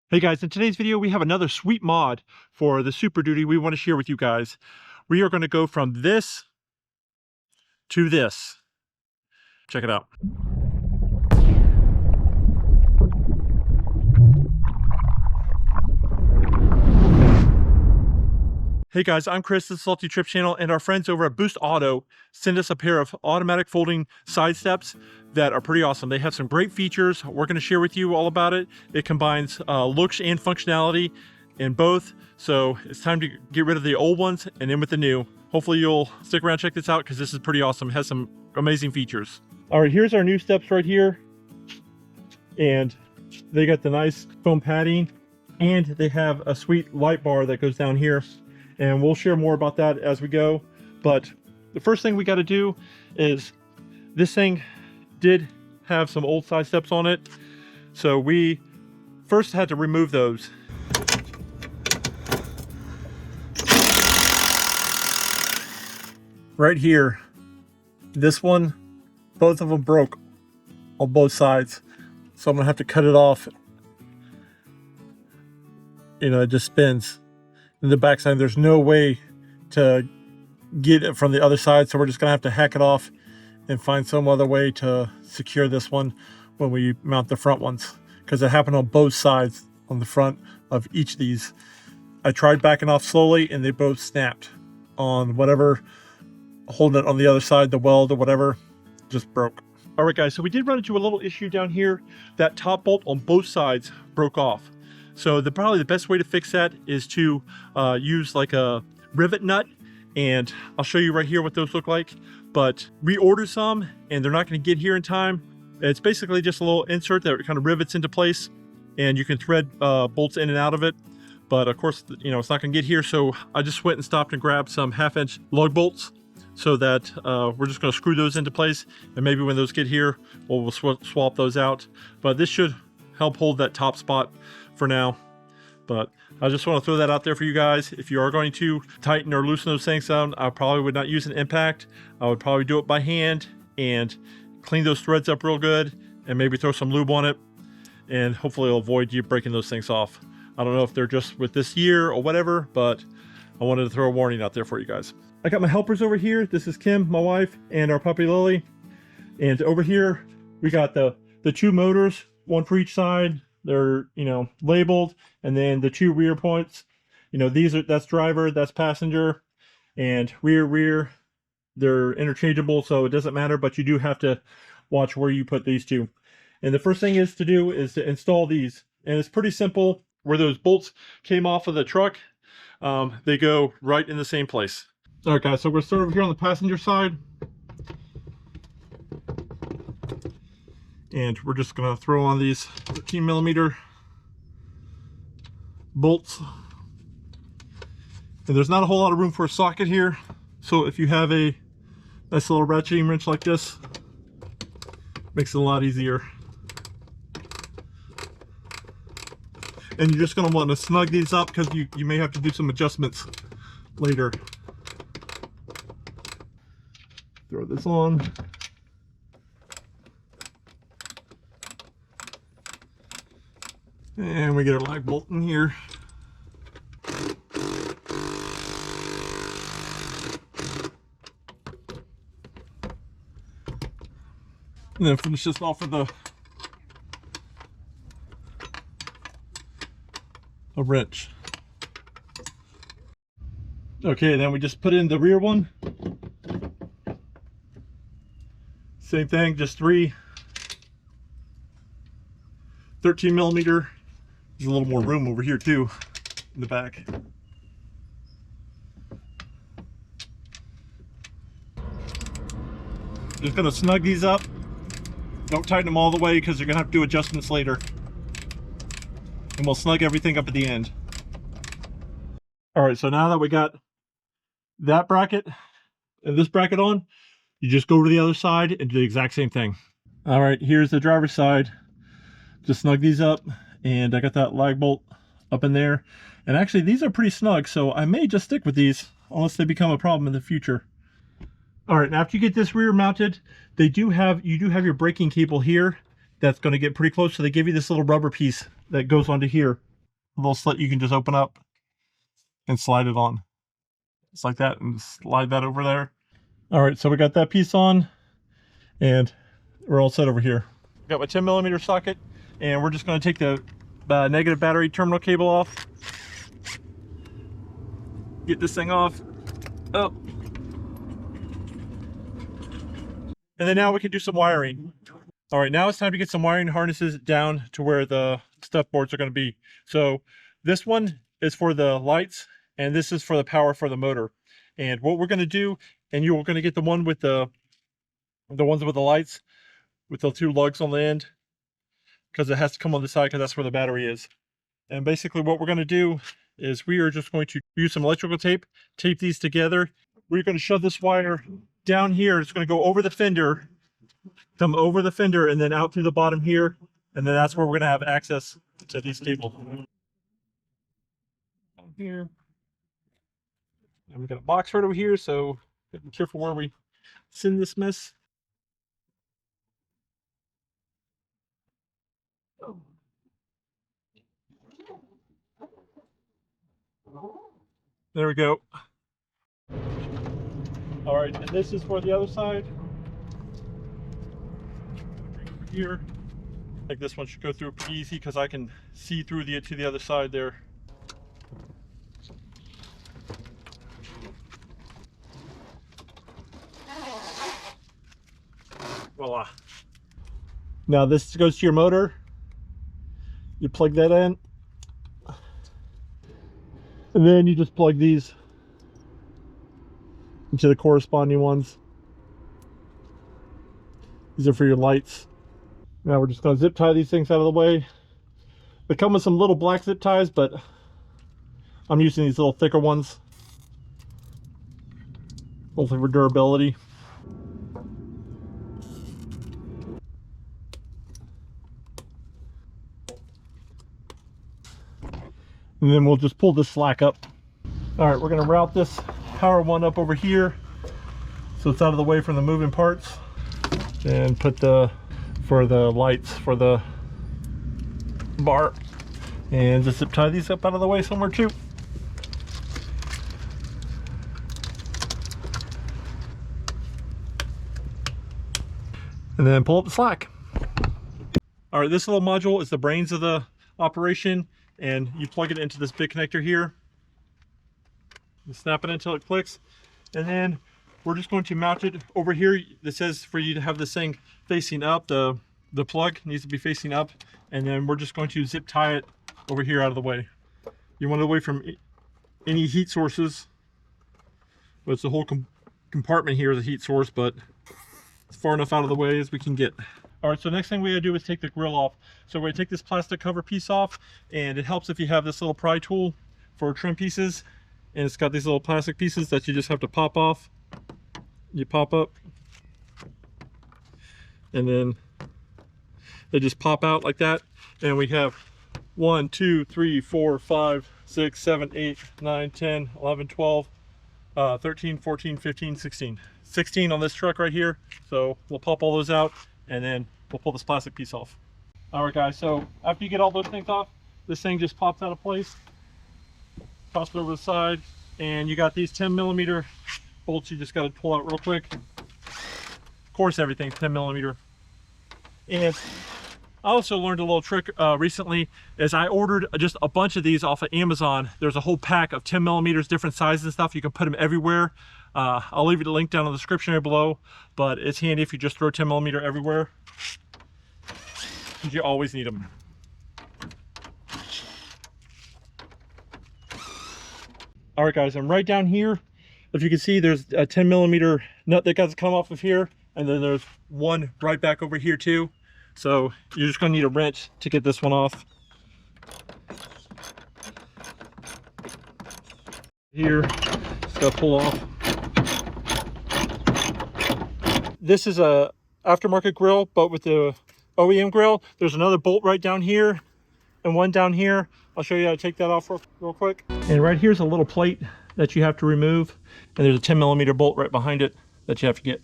Hey guys, in today's video we have another sweet mod for the Superduty we want to share with you guys. We are going to go from this to this. Check it out. Hey guys, I'm Chris, this is Salty Trip channel, and our friends over at Boost Auto sent us a pair of automatic folding side steps that are pretty awesome. They have some great features. We're going to share with you all about it. It combines looks and functionality in both, so it's time to get rid of the old ones and in with the new. Hopefully you'll stick around, check this out, because this is pretty awesome. It has some amazing features. All right, here's our new steps right here, and they got the nice foam padding, and they have a sweet light bar that goes down here. And we'll share more about that as we go. But the first thing we got to do is, this thing did have some old side steps on it, so we first had to remove those. Right here, this one, both of them broke on both sides, so I'm gonna have to cut it off. You know, it just spins. In the backside, there's no way to get it from the other side, so we're just gonna have to hack it off and find some other way to secure this one when we mount the front ones, because it happened on both sides on the front of each of these. I tried backing off slowly and they both snapped on whatever holding it on the other side, the weld or whatever, just broke. All right guys, so we did run into a little issue down here. That top bolt on both sides broke off. So probably the best way to fix that is to use like a rivet nut, and I'll show you right here what those look like. But we ordered some and they're not going to get here in time. It's basically just a little insert that kind of rivets into place, and you can thread bolts in and out of it. But of course, you know, it's not going to get here, so I just went and stopped and grabbed some 1/2-inch lug bolts, so that we're just going to screw those into place, and maybe when those get here, we'll swap those out. But this should help hold that top spot for now. But I just want to throw that out there for you guys. If you are going to tighten or loosen those things down, I probably would not use an impact. I would probably do it by hand and clean those threads up real good, and maybe throw some lube on it, and hopefully it'll avoid you breaking those things off. I don't know if they're just with this year or whatever, but I wanted to throw a warning out there for you guys. I got my helpers over here. This is Kim, my wife, and our puppy Lily. And over here we got the two motors, one for each side. They're, you know, labeled, and then the two rear points, you know, that's driver, that's passenger, and rear. They're interchangeable, so it doesn't matter, but you do have to watch where you put these two. And the first thing is to install these, and it's pretty simple. Where those bolts came off of the truck, they go right in the same place. All right guys, so we're starting over here on the passenger side, and we're just going to throw on these 13mm bolts. And there's not a whole lot of room for a socket here, so if you have a nice little ratcheting wrench like this, makes it a lot easier. And you're just going to want to snug these up, because you may have to do some adjustments later. Throw this on. And we get our lag bolt in here. And then finish this off with a wrench. Okay, then we just put in the rear one. Same thing, just 3 13mm. There's a little more room over here too in the back. Just gonna snug these up. Don't tighten them all the way, because you're gonna have to do adjustments later. And we'll snug everything up at the end. All right, so now that we got that bracket and this bracket on, you just go to the other side and do the exact same thing. All right, here's the driver's side. Just snug these up, and I got that lag bolt up in there. And actually these are pretty snug, so I may just stick with these unless they become a problem in the future. All right, now after you get this rear mounted, you do have your braking cable here that's going to get pretty close, so they give you this little rubber piece that goes onto here. a little slit you can just open up and slide it on. Just like that, and slide that over there. All right, so we got that piece on, and we're all set over here. Got my 10mm socket, and we're just going to take the negative battery terminal cable off. Get this thing off. Oh. And then now we can do some wiring. All right, now it's time to get some wiring harnesses down to where the step boards are going to be. So this one is for the lights, and this is for the power for the motor. And what we're going to do, and you're going to get the one with the ones with the lights with the two lugs on the end, because it has to come on the side because that's where the battery is. And basically what we're going to do is we are just going to use some electrical tape, tape these together. We're going to shove this wire down here. It's going to go over the fender, come over the fender, and then out through the bottom here. And then that's where we're going to have access to these cables. Down here. And we've got a box right over here, so be careful where we send this mess. There we go. All right, and this is for the other side. Over here. I think this one should go through pretty easy because I can see through to the other side there. Voila. Now this goes to your motor. You plug that in. And then you just plug these into the corresponding ones. These are for your lights. Now we're just going to zip tie these things out of the way. They come with some little black zip ties, but I'm using these little thicker ones, mostly for durability. And then we'll just pull this slack up. All right, we're going to route this power one up over here so it's out of the way from the moving parts, and put for the lights for the bar, and just zip tie these up out of the way somewhere too. And then pull up the slack. All right, this little module is the brains of the operation, and you plug it into this big connector here. You snap it until it clicks, and then we're just going to mount it over here. That says for you to have this thing facing up. The plug needs to be facing up, and then we're just going to zip tie it over here out of the way. You want it away from any heat sources. But it's the whole compartment here is a heat source, but it's far enough out of the way as we can get. All right, so next thing we gotta do is take the grill off. So we're gonna take this plastic cover piece off, and it helps if you have this little pry tool for trim pieces, and it's got these little plastic pieces that you just have to pop off. You pop up, and then they just pop out like that. And we have 1, 2, 3, 4, 5, 6, 7, 8, 9, 10, 11, 12, 13, 14, 15, 16. 16 on this truck right here. So we'll pop all those out, and then we'll pull this plastic piece off. All right, guys, so after you get all those things off, this thing just pops out of place. Toss it over the side, and you got these 10mm bolts you just got to pull out real quick. Of course, everything's 10mm. And I also learned a little trick recently, is I ordered just a bunch of these off of Amazon. There's a whole pack of 10mm, different sizes and stuff. You can put them everywhere. I'll leave you the link down in the description area below, but it's handy if you just throw 10mm everywhere, because you always need them. All right, guys, and right down here, if you can see, there's a 10mm nut that got to come off of here, and then there's one right back over here too. So you're just going to need a wrench to get this one off. Here, just got to pull off. This is a aftermarket grill, but with the OEM grill, there's another bolt right down here and one down here. I'll show you how to take that off real quick. And right here's a little plate that you have to remove, and there's a 10mm bolt right behind it that you have to get.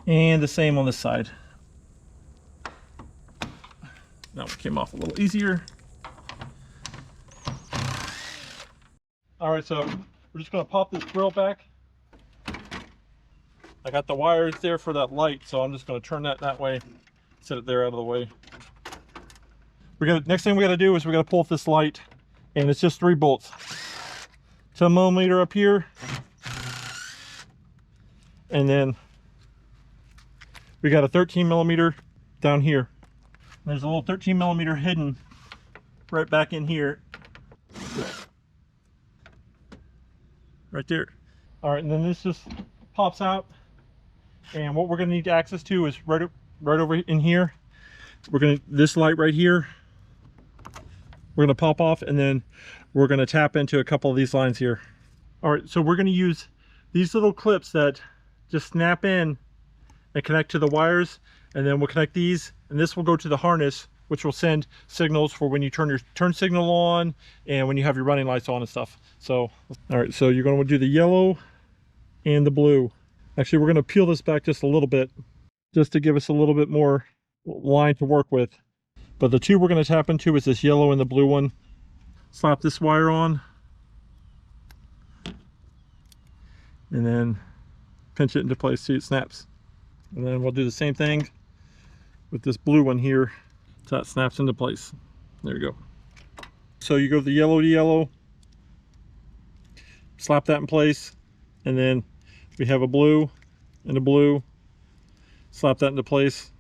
And the same on this side. That one came off a little easier. All right, so we're just gonna pop this grill back. I got the wires there for that light, so I'm just gonna turn that way, set it there out of the way. Next thing we gotta do is we gotta pull up this light, and it's just 3 bolts. 10mm up here, and then we got a 13mm down here. There's a little 13mm hidden right back in here. Right there. All right, and then this just pops out. And what we're gonna need access to is right over in here. This light right here, we're gonna pop off, and then we're gonna tap into a couple of these lines here. All right, so we're gonna use these little clips that just snap in and connect to the wires, and then we'll connect these, and this will go to the harness, which will send signals for when you turn your turn signal on and when you have your running lights on and stuff. So, all right, so you're gonna do the yellow and the blue. Actually, we're gonna peel this back just a little bit, just to give us a little bit more line to work with. But the 2 we're gonna tap into is this yellow and the blue one. Slap this wire on, and then pinch it into place, see it snaps. And then we'll do the same thing with this blue one here, so that snaps into place. There you go. So you go the yellow to yellow, slap that in place, and then we have a blue and a blue, slap that into place.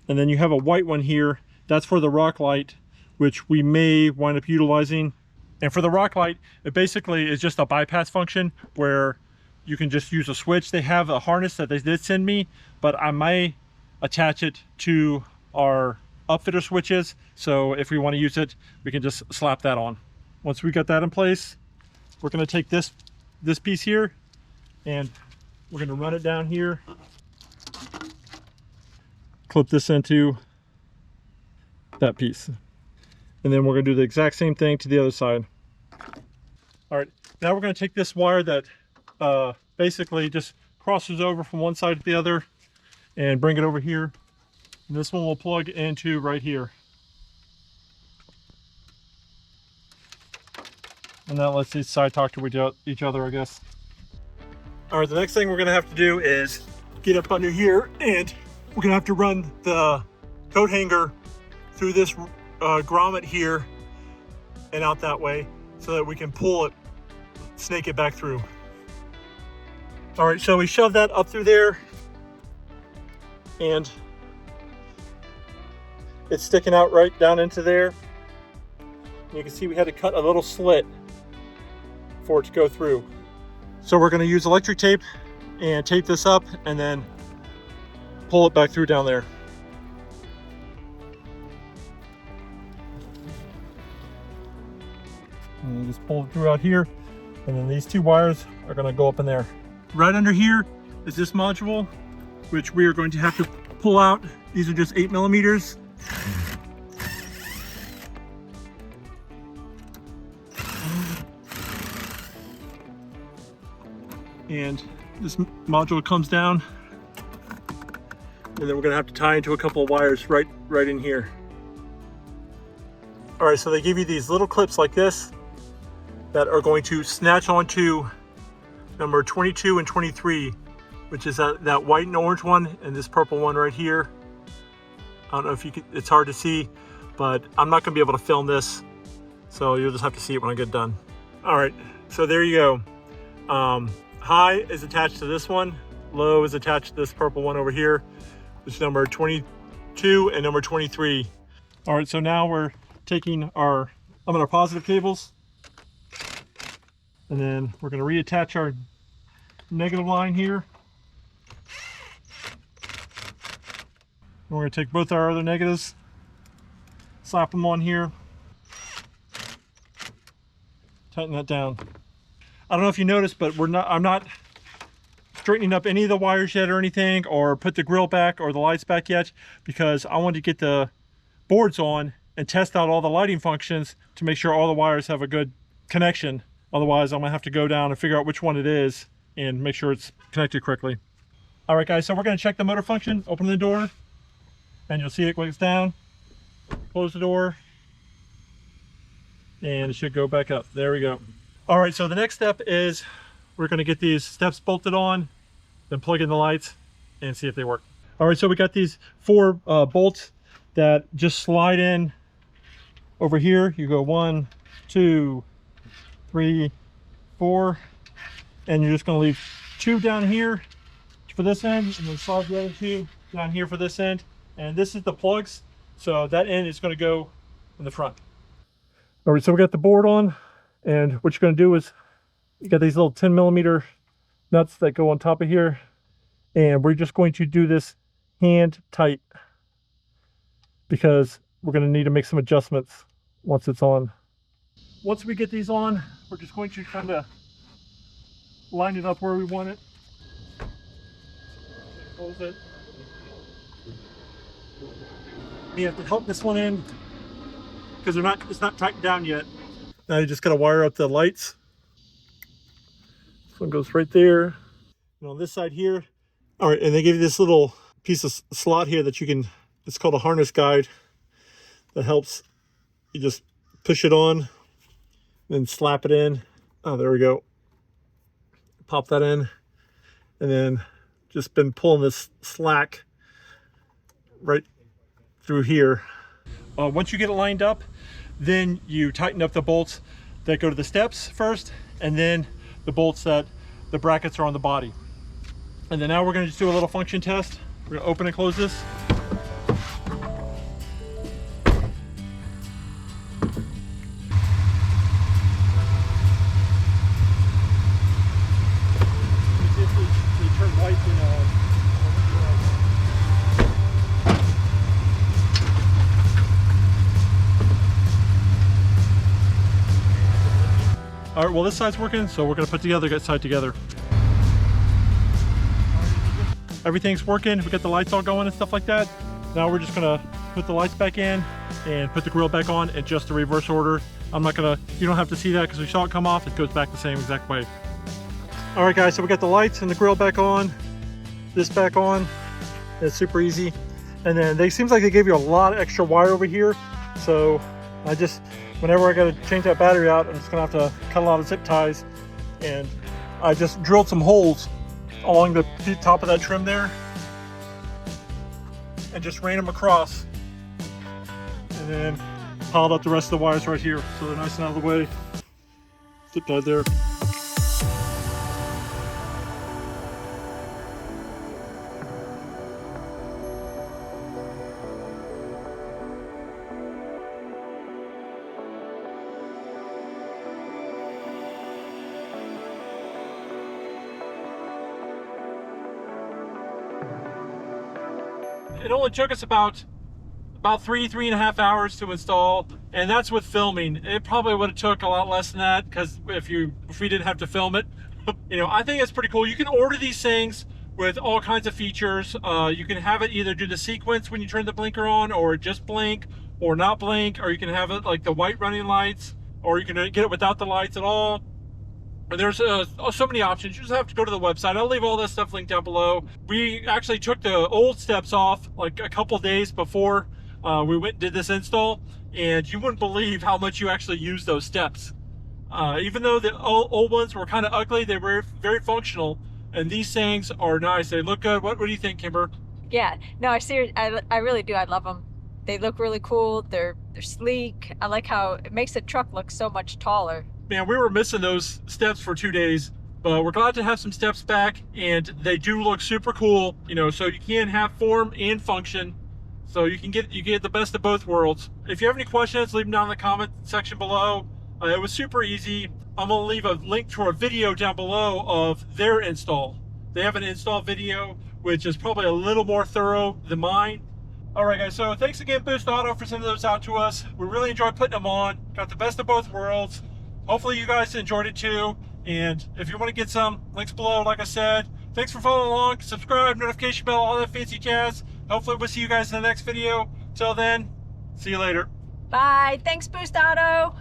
And then you have a white one here, that's for the rock light, which we may wind up utilizing. And for the rock light, it basically is just a bypass function where you can just use a switch. They have a harness that they did send me, but I may attach it to our upfitter switches. So if we want to use it, we can just slap that on. Once we got that in place, we're going to take this piece here, and we're going to run it down here. Clip this into that piece. And then we're going to do the exact same thing to the other side. All right, now we're going to take this wire that basically just crosses over from one side to the other and bring it over here. And this one will plug into right here. And that lets these side talk to each other, I guess. All right, the next thing we're going to have to do is get up under here, and we're going to have to run the coat hanger through this grommet here and out that way so that we can pull it, snake it back through. All right, so we shove that up through there, and it's sticking out right down into there. You can see we had to cut a little slit for it to go through. So we're going to use electric tape and tape this up and then pull it back through down there. And you just pull it through out here, and then these 2 wires are going to go up in there. Right under here is this module, which we are going to have to pull out. These are just 8mm. And this module comes down, and then we're going to have to tie into a couple of wires right in here. All right, so they give you these little clips like this that are going to snatch onto number 22 and 23, which is that white and orange one, and this purple one right here. I don't know if you can, it's hard to see, but I'm not going to be able to film this, so you'll just have to see it when I get done. All right, so there you go. High is attached to this one, low is attached to this purple one over here, which is number 22 and number 23. All right, so now we're taking our positive cables, and then we're going to reattach our negative line here. And we're going to take both our other negatives, slap them on here, tighten that down. I don't know if you noticed, but I'm not straightening up any of the wires yet or anything, or put the grill back or the lights back yet, because I want to get the boards on and test out all the lighting functions to make sure all the wires have a good connection. Otherwise, I'm gonna have to go down and figure out which one it is and make sure it's connected correctly. All right, guys, so we're going to check the motor function. Open the door, and you'll see it clicks down. Close the door, and it should go back up. There we go. All right, so the next step is we're going to get these steps bolted on, then plug in the lights and see if they work. All right, so we got these 4 bolts that just slide in over here. You go 1, 2, 3, 4, and you're just going to leave 2 down here for this end, and then slide the other 2 down here for this end. And this is the plugs, so that end is going to go in the front. All right, so we got the board on, and what you're going to do is you got these little 10mm nuts that go on top of here, and we're just going to do this hand tight because we're going to need to make some adjustments once it's on. Once we get these on, we're just going to kind of line it up where we want it. Close it. You have to help this one in because it's not tightened down yet. Now you just got to wire up the lights. This one goes right there. And on this side here, all right, and they give you this little piece of slot here that you can, it's called a harness guide that helps. You just push it on, then slap it in. Oh, there we go. Pop that in, and then just been pulling this slack right through here. Once you get it lined up, then you tighten up the bolts that go to the steps first, and then the bolts that the brackets are on the body. And then now we're going to just do a little function test. We're going to open and close this. All right, well, this side's working, so we're gonna put the other side together. Everything's working. We got the lights all going and stuff like that. Now we're just gonna put the lights back in and put the grill back on in just the reverse order. You don't have to see that because we saw it come off. It goes back the same exact way. All right, guys, so we got the lights and the grill back on, this back on. It's super easy. And then it seems like they gave you a lot of extra wire over here. So whenever I got to change that battery out, I'm just gonna have to cut a lot of zip ties. And I just drilled some holes along the top of that trim there and just ran them across, and then piled up the rest of the wires right here so they're nice and out of the way. Zip tied there. It only took us about 3.5 hours to install, and that's with filming. It probably would have took a lot less than that because if we didn't have to film it. You know, I think it's pretty cool. You can order these things with all kinds of features. You can have it either do the sequence when you turn the blinker on, or just blink, or not blink, or you can have it like the white running lights, or you can get it without the lights at all. There's so many options. You just have to go to the website. I'll leave all this stuff linked down below. We actually took the old steps off like a couple days before we went and did this install, and you wouldn't believe how much you actually use those steps. Even though the old ones were kind of ugly, they were very functional, and these things are nice. They look good. What do you think, Kimber? Yeah, no, I really do. I love them. They look really cool. They're sleek. I like how it makes the truck look so much taller. Man, we were missing those steps for 2 days, but we're glad to have some steps back, and they do look super cool. You know, so you can have form and function, so you get the best of both worlds. If you have any questions, leave them down in the comment section below. It was super easy. I'm gonna leave a link to a video down below of their install. They have an install video, which is probably a little more thorough than mine. All right, guys, so thanks again, Boost Auto, for sending those out to us. We really enjoyed putting them on. Got the best of both worlds. Hopefully you guys enjoyed it too. And if you want to get some, links below, like I said. Thanks for following along. Subscribe, notification bell, all that fancy jazz. Hopefully we'll see you guys in the next video. Till then, see you later. Bye. Thanks, Boost Auto.